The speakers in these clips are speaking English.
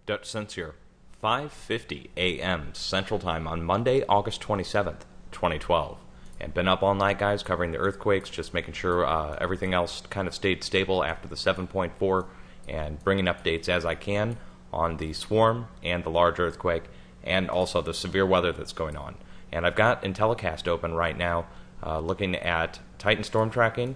Dutchsinse here. 5:50 a.m. Central Time on Monday, August 27th, 2012. And been up all night, guys, covering the earthquakes, just making sure everything else kind of stayed stable after the 7.4 and bringing updates as I can on the swarm and the large earthquake and also the severe weather that's going on. And I've got Intellicast open right now looking at Titan storm tracking,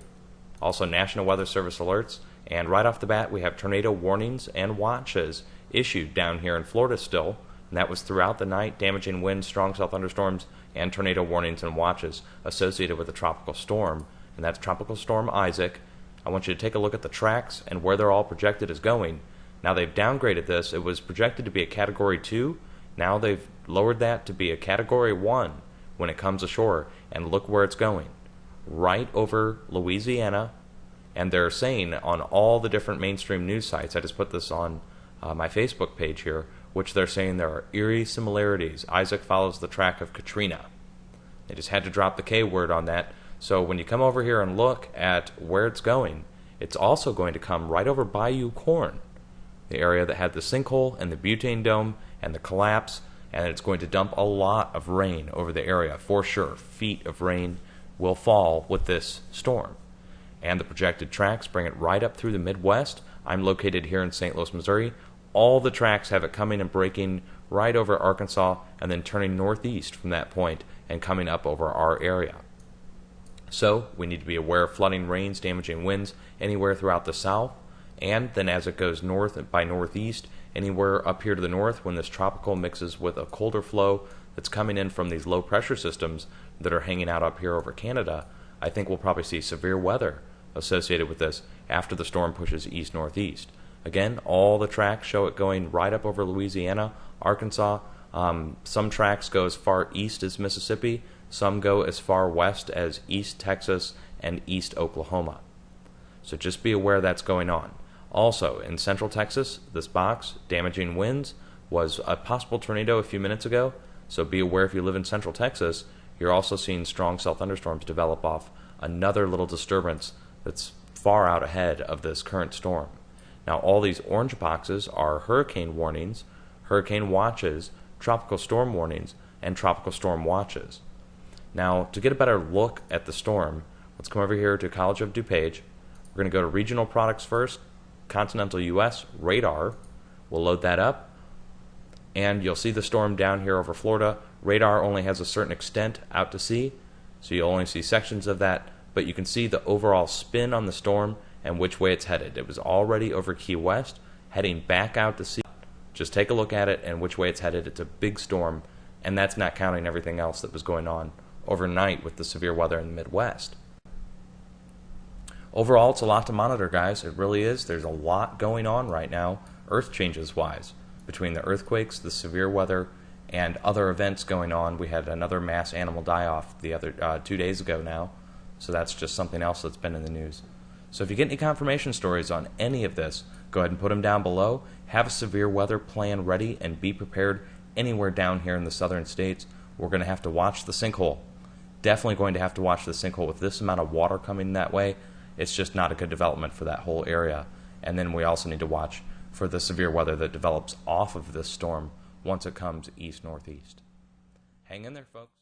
also National Weather Service alerts, and right off the bat we have tornado warnings and watches issued down here in Florida still, and that was throughout the night, damaging winds, strong cell thunderstorms, and tornado warnings and watches associated with a tropical storm, and that's Tropical Storm Isaac. I want you to take a look at the tracks and where they're all projected as going. Now they've downgraded this. It was projected to be a Category 2. Now they've lowered that to be a Category 1 when it comes ashore, and look where it's going. Right over Louisiana, and they're saying on all the different mainstream news sites, I just put this on my Facebook page here, which they're saying there are eerie similarities. Isaac follows the track of Katrina. They just had to drop the K word on that. So when you come over here and look at where it's going, it's also going to come right over Bayou Corn, the area that had the sinkhole and the butane dome and the collapse, and it's going to dump a lot of rain over the area for sure. Feet of rain will fall with this storm. And the projected tracks bring it right up through the Midwest. I'm located here in St. Louis, Missouri. All the tracks have it coming and breaking right over Arkansas and then turning northeast from that point and coming up over our area. So we need to be aware of flooding rains, damaging winds anywhere throughout the south, and then as it goes north by northeast, anywhere up here to the north when this tropical mixes with a colder flow that's coming in from these low pressure systems that are hanging out up here over Canada, I think we'll probably see severe weather associated with this after the storm pushes east-northeast. Again, all the tracks show it going right up over Louisiana, Arkansas. Some tracks go as far east as Mississippi. Some go as far west as East Texas and East Oklahoma. So just be aware that's going on. Also, in central Texas, this box, damaging winds, was a possible tornado a few minutes ago. So be aware if you live in central Texas, you're also seeing strong cell thunderstorms develop off another little disturbance that's far out ahead of this current storm. Now, all these orange boxes are hurricane warnings, hurricane watches, tropical storm warnings, and tropical storm watches. Now, to get a better look at the storm, let's come over here to College of DuPage. We're going to go to regional products first, continental U.S., radar. We'll load that up, and you'll see the storm down here over Florida. Radar only has a certain extent out to sea, so you'll only see sections of that, but you can see the overall spin on the storm and which way it's headed. It was already over Key West, heading back out to sea. Just take a look at it and which way it's headed. It's a big storm, and that's not counting everything else that was going on overnight with the severe weather in the Midwest. Overall, it's a lot to monitor, guys. It really is. There's a lot going on right now, earth changes-wise, between the earthquakes, the severe weather, and other events going on. We had another mass animal die-off the other 2 days ago now, so that's just something else that's been in the news. So if you get any confirmation stories on any of this, go ahead and put them down below. Have a severe weather plan ready and be prepared anywhere down here in the southern states. We're going to have to watch the sinkhole. Definitely going to have to watch the sinkhole with this amount of water coming that way. It's just not a good development for that whole area. And then we also need to watch for the severe weather that develops off of this storm once it comes east-northeast. Hang in there, folks.